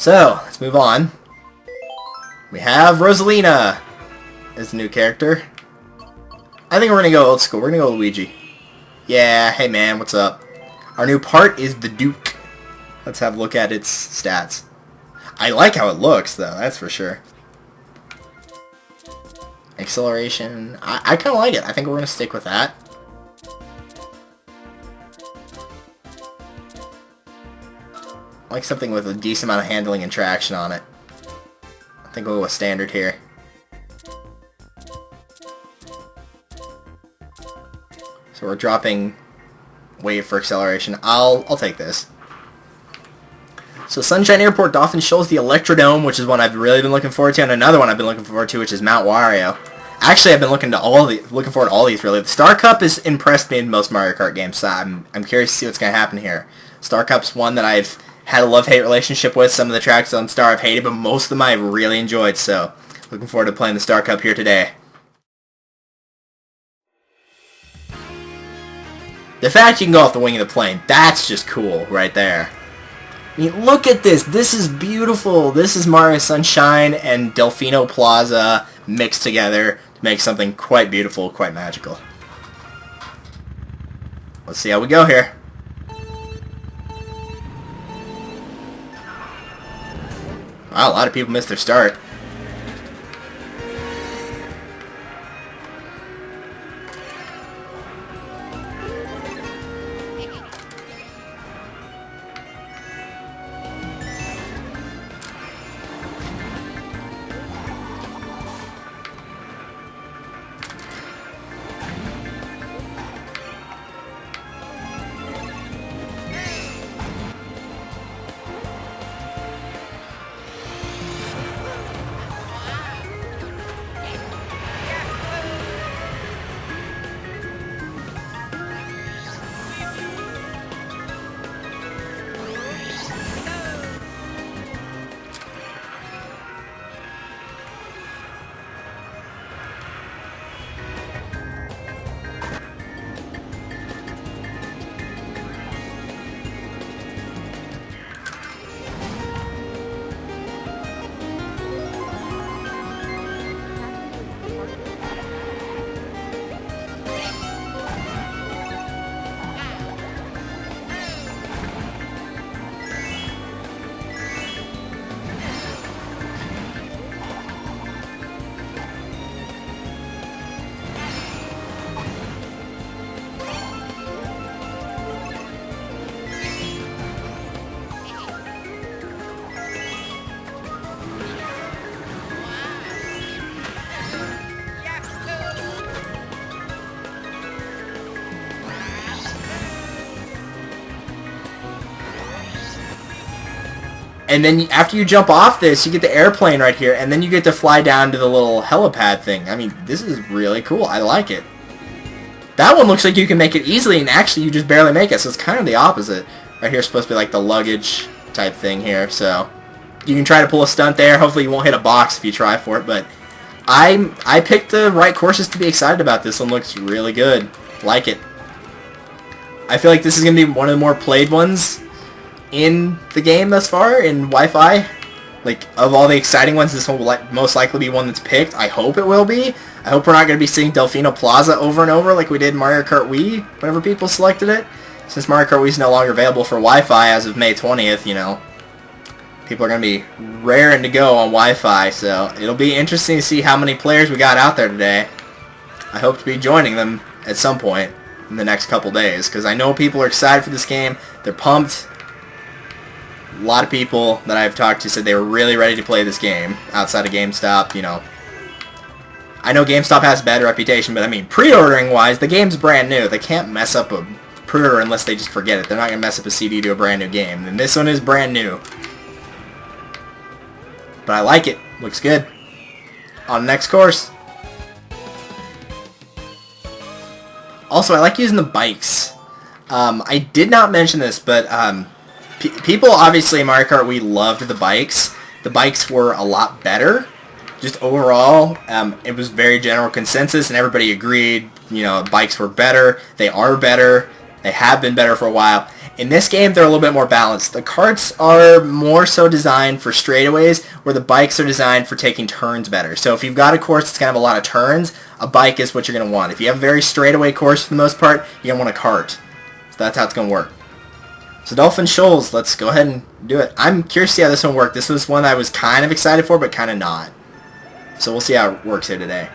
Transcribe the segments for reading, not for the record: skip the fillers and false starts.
So, let's move on. We have Rosalina as the new character. I think we're going to go old school. We're going to go Luigi. Yeah, hey man, what's up? Our new part is the Duke. Let's have a look at its stats. I like how it looks, though, that's for sure. Acceleration. I kind of like it. I think we're going to stick with that. I like something with a decent amount of handling and traction on it. I think we'll go with standard here. So we're dropping wave for acceleration. I'll take this. So Sunshine Airport Dolphin Shoals, the Electrodome, which is one I've really been looking forward to, and another one I've been looking forward to, which is Mount Wario. Actually, I've been looking forward to all these really. The Star Cup has impressed me in most Mario Kart games, so I'm curious to see what's going to happen here. Star Cup's one that I've had a love-hate relationship with. Some of the tracks on Star I've hated, but most of them I've really enjoyed, so looking forward to playing the Star Cup here today. The fact you can go off the wing of the plane, that's just cool right there. I mean, look at this. This is beautiful. This is Mario Sunshine and Delfino Plaza mixed together to make something quite beautiful, quite magical. Let's see how we go here. Wow, a lot of people missed their start. And then after you jump off this, you get the airplane right here, and then you get to fly down to the little helipad thing. I mean, this is really cool. I like it. That one looks like you can make it easily, and actually you just barely make it, so it's kind of the opposite. Right here is supposed to be like the luggage type thing here, so you can try to pull a stunt there. Hopefully you won't hit a box if you try for it, but I picked the right courses to be excited about. This one looks really good. Like it. I feel like this is going to be one of the more played ones in the game thus far in Wi-Fi. Like, of all the exciting ones, this one will most likely be one that's picked. I hope it will be. I hope we're not going to be seeing Delfino Plaza over and over like we did in Mario Kart Wii whenever people selected it. Since Mario Kart Wii is no longer available for Wi-Fi as of May 20th, you know, people are going to be raring to go on Wi-Fi, so it'll be interesting to see how many players we got out there today. I hope to be joining them at some point in the next couple days, because I know people are excited for this game. They're pumped. A lot of people that I've talked to said they were really ready to play this game outside of GameStop, you know. I know GameStop has a bad reputation, but I mean, pre-ordering wise, the game's brand new. They can't mess up a pre-order unless they just forget it. They're not going to mess up a CD to a brand new game. And this one is brand new. But I like it. Looks good. On the next course. Also, I like using the bikes. I did not mention this, but people obviously in Mario Kart Wii loved the bikes. The bikes were a lot better. Just overall, it was very general consensus, and everybody agreed, you know, bikes were better. They are better. They have been better for a while. In this game, they're a little bit more balanced. The karts are more so designed for straightaways, where the bikes are designed for taking turns better. So if you've got a course that's going to have a lot of turns, a bike is what you're going to want. If you have a very straightaway course for the most part, you're going to want a kart. So that's how it's going to work. So Dolphin Shoals, let's go ahead and do it. I'm curious to see how this one worked. This was one I was kind of excited for, but kind of not. So we'll see how it works here today.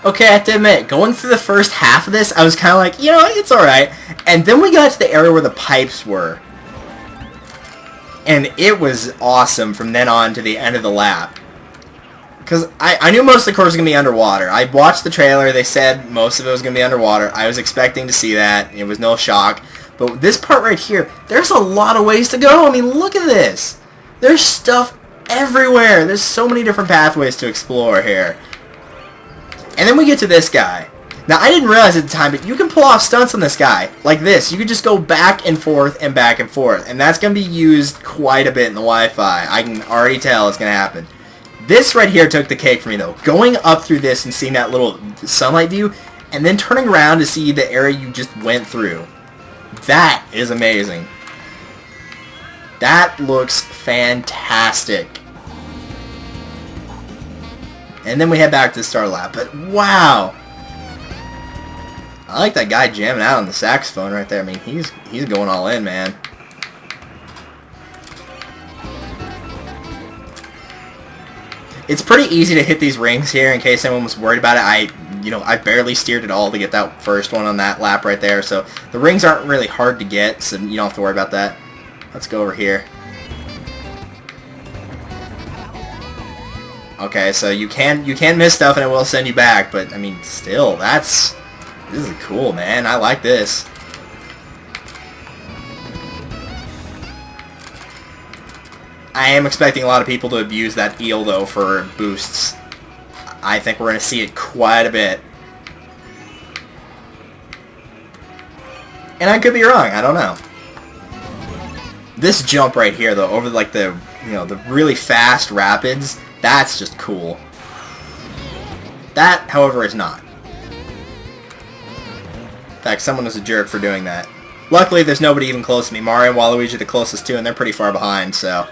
Okay, I have to admit, going through the first half of this, I was kind of like, you know, it's alright. And then we got to the area where the pipes were. And it was awesome from then on to the end of the lap. Because I knew most of the course was going to be underwater. I watched the trailer, they said most of it was going to be underwater. I was expecting to see that, it was no shock. But this part right here, there's a lot of ways to go. I mean, look at this. There's stuff everywhere. There's so many different pathways to explore here. And then we get to this guy. Now, I didn't realize at the time, but you can pull off stunts on this guy. Like this. You can just go back and forth and back and forth. And that's going to be used quite a bit in the Wi-Fi. I can already tell it's going to happen. This right here took the cake for me, though. Going up through this and seeing that little sunlight view, and then turning around to see the area you just went through. That is amazing. That looks fantastic. And then we head back to the start lap. But wow! I like that guy jamming out on the saxophone right there. I mean, he's going all in, man. It's pretty easy to hit these rings here in case anyone was worried about it. I barely steered at all to get that first one on that lap right there. So the rings aren't really hard to get, so you don't have to worry about that. Let's go over here. Okay, so you can miss stuff and it will send you back, but I mean, still, this is cool, man. I like this. I am expecting a lot of people to abuse that eel though for boosts. I think we're going to see it quite a bit. And I could be wrong, I don't know. This jump right here though, over like the really fast rapids, that's just cool. That, however, is not. In fact, someone was a jerk for doing that. Luckily, there's nobody even close to me. Mario and Waluigi are the closest to, and they're pretty far behind, so...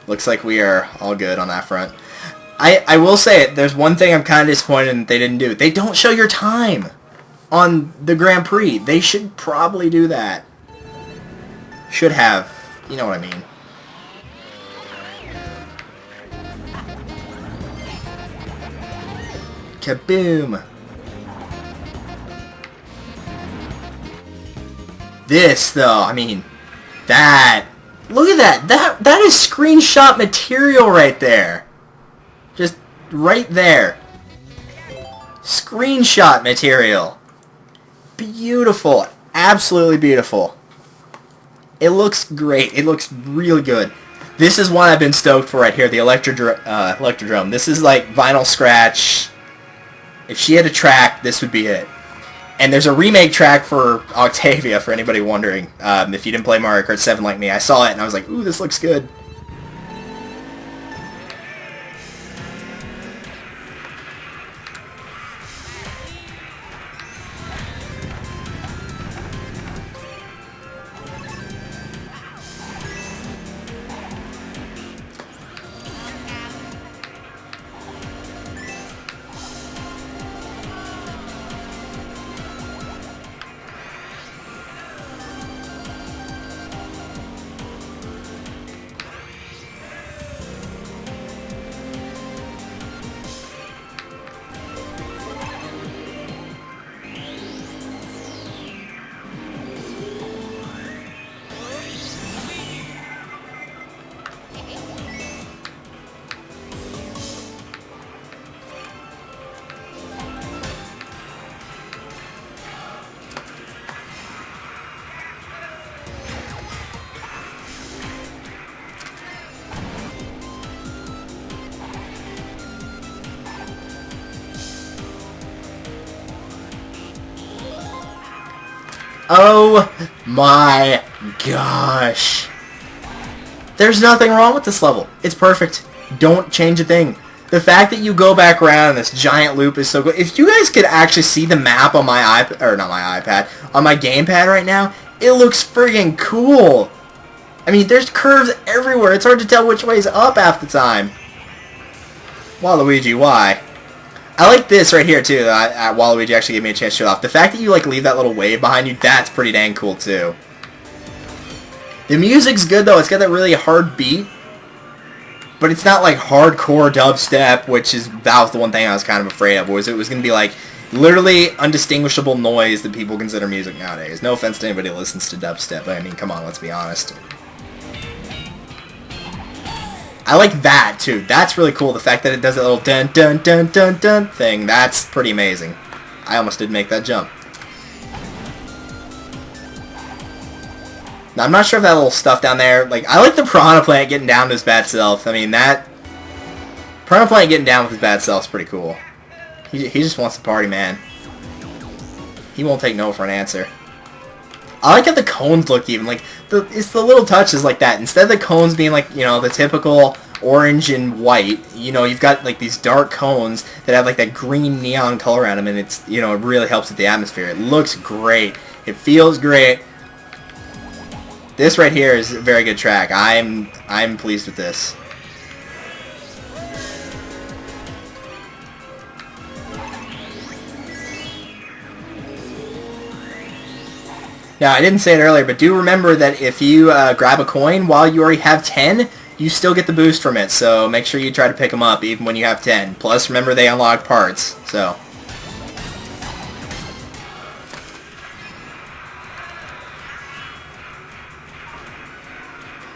Looks like we are all good on that front. I will say it, there's one thing I'm kind of disappointed in that they didn't do. They don't show your time on the Grand Prix. They should probably do that. Should have. You know what I mean. Kaboom! This, though, I mean, that... Look at that! That is screenshot material right there. Just right there. Screenshot material. Beautiful. Absolutely beautiful. It looks great. It looks really good. This is one I've been stoked for right here, the Electrodrome. This is like vinyl scratch. If she had a track, this would be it. And there's a remake track for Octavia, for anybody wondering. If you didn't play Mario Kart 7 like me, I saw it and I was like, ooh, this looks good. Oh my gosh. There's nothing wrong with this level. It's perfect. Don't change a thing. The fact that you go back around in this giant loop is so good. If you guys could actually see the map on my iPad, or not my iPad, on my gamepad right now, it looks friggin' cool. I mean, there's curves everywhere. It's hard to tell which way's up half the time. Waluigi, why? I like this right here, too. Waluigi actually gave me a chance to show off. The fact that you, like, leave that little wave behind you, that's pretty dang cool, too. The music's good, though. It's got that really hard beat. But it's not, like, hardcore dubstep, that was the one thing I was kind of afraid of, was it was going to be, like, literally undistinguishable noise that people consider music nowadays. No offense to anybody who listens to dubstep, but I mean, come on, let's be honest. I like that, too. That's really cool. The fact that it does that little dun dun dun dun dun thing, that's pretty amazing. I almost did make that jump. Now, I'm not sure if that little stuff down there, like, I like the Piranha Plant getting down to his bad self. I mean, that Piranha Plant getting down with his bad self is pretty cool. He just wants to party, man. He won't take no for an answer. I like how the cones look even. Like, it's the little touches like that. Instead of the cones being like, you know, the typical orange and white, you know, you've got like these dark cones that have like that green neon color around them, and it's, you know, it really helps with the atmosphere. It looks great. It feels great. This right here is a very good track. I'm pleased with this. Now, I didn't say it earlier, but do remember that if you grab a coin while you already have 10, you still get the boost from it. So make sure you try to pick them up even when you have 10. Plus, remember they unlock parts. So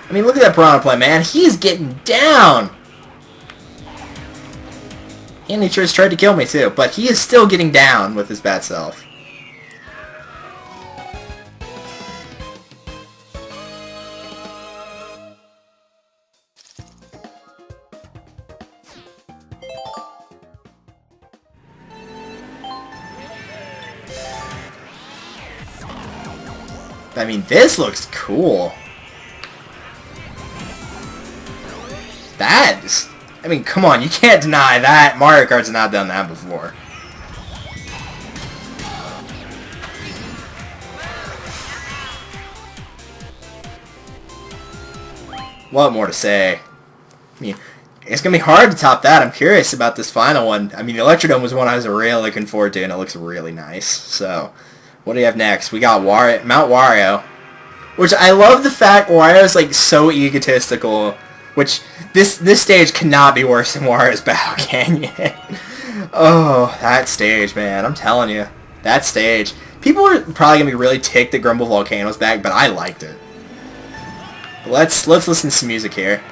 I mean, look at that Piranha Plant, man. He's getting down. And he just tried to kill me, too. But he is still getting down with his bad self. I mean, this looks cool. I mean, come on, you can't deny that. Mario Kart's not done that before. What more to say? I mean, it's going to be hard to top that. I'm curious about this final one. I mean, the Electrodome was one I was really looking forward to, and it looks really nice. So, what do you have next? We got Mount Wario, which I love the fact Wario's like so egotistical. Which, this stage cannot be worse than Wario's Battle Canyon. Oh, that stage, man. I'm telling you. That stage. People are probably going to be really ticked that Grumble Volcano's back, but I liked it. Let's listen to some music here.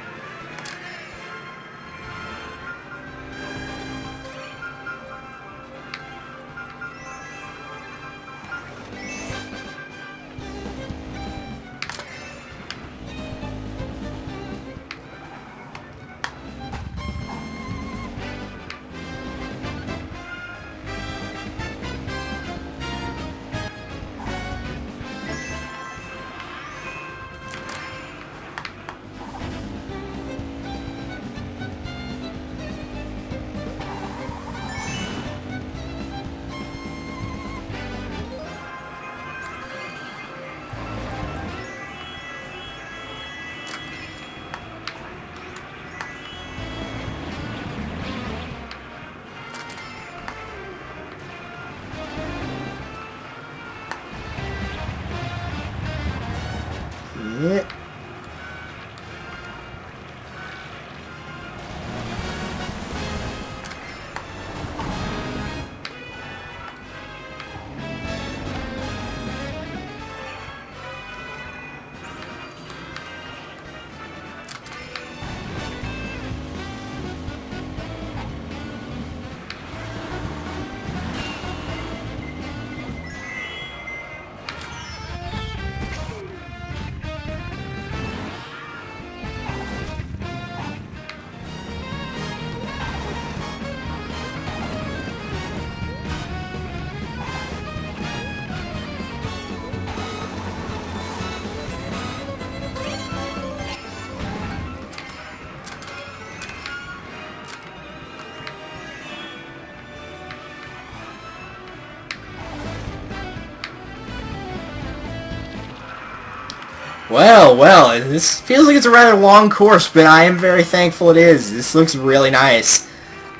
Well, well, this feels like it's a rather long course, but I am very thankful it is. This looks really nice.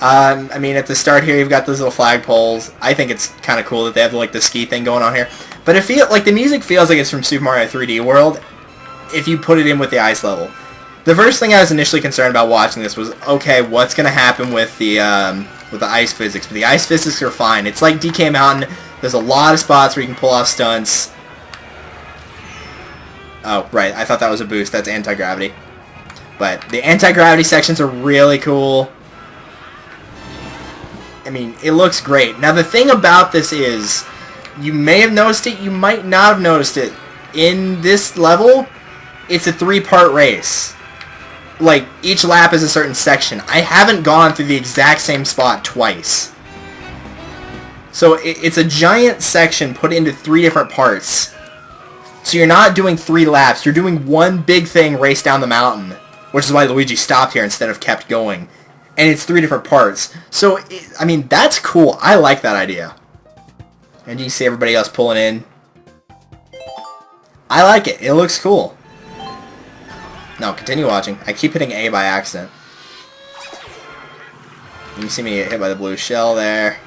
I mean, at the start here, you've got those little flagpoles. I think it's kind of cool that they have like the ski thing going on here. But it feels like the music feels like it's from Super Mario 3D World if you put it in with the ice level. The first thing I was initially concerned about watching this was, okay, what's going to happen with the ice physics? But the ice physics are fine. It's like DK Mountain. There's a lot of spots where you can pull off stunts. Oh, right. I thought that was a boost. That's anti-gravity. But the anti-gravity sections are really cool. I mean, it looks great. Now, the thing about this is, you may have noticed it, you might not have noticed it. In this level, it's a 3-part race. Like, each lap is a certain section. I haven't gone through the exact same spot twice. So, it's a giant section put into 3 different parts. So you're not doing 3 laps, you're doing one big thing race down the mountain, which is why Luigi stopped here instead of kept going. And it's 3 different parts. So, I mean, that's cool. I like that idea. And you can see everybody else pulling in. I like it. It looks cool. No, continue watching. I keep hitting A by accident. You can see me get hit by the blue shell there.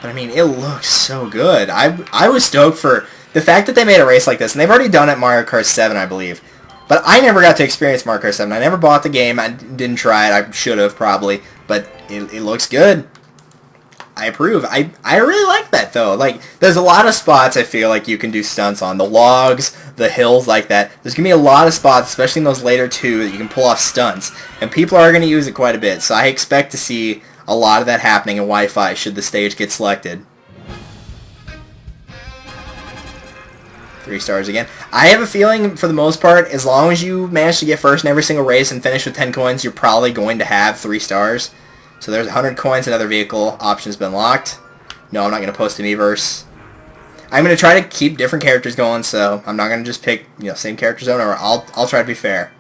But, I mean, it looks so good. I was stoked for the fact that they made a race like this, and they've already done it in Mario Kart 7, I believe. But I never got to experience Mario Kart 7. I never bought the game. I didn't try it. I should have, probably. But it looks good. I approve. I really like that, though. Like, there's a lot of spots I feel like you can do stunts on. The logs, the hills like that. There's going to be a lot of spots, especially in those later 2, that you can pull off stunts. And people are going to use it quite a bit. So I expect to see a lot of that happening in Wi-Fi should the stage get selected. 3 stars again. I have a feeling, for the most part, as long as you manage to get first in every single race and finish with 10 coins, you're probably going to have 3 stars. So there's 100 coins, another vehicle. Option's been locked. No, I'm not going to post an Miiverse. I'm going to try to keep different characters going, so I'm not going to just pick, same characters over and over. I'll try to be fair.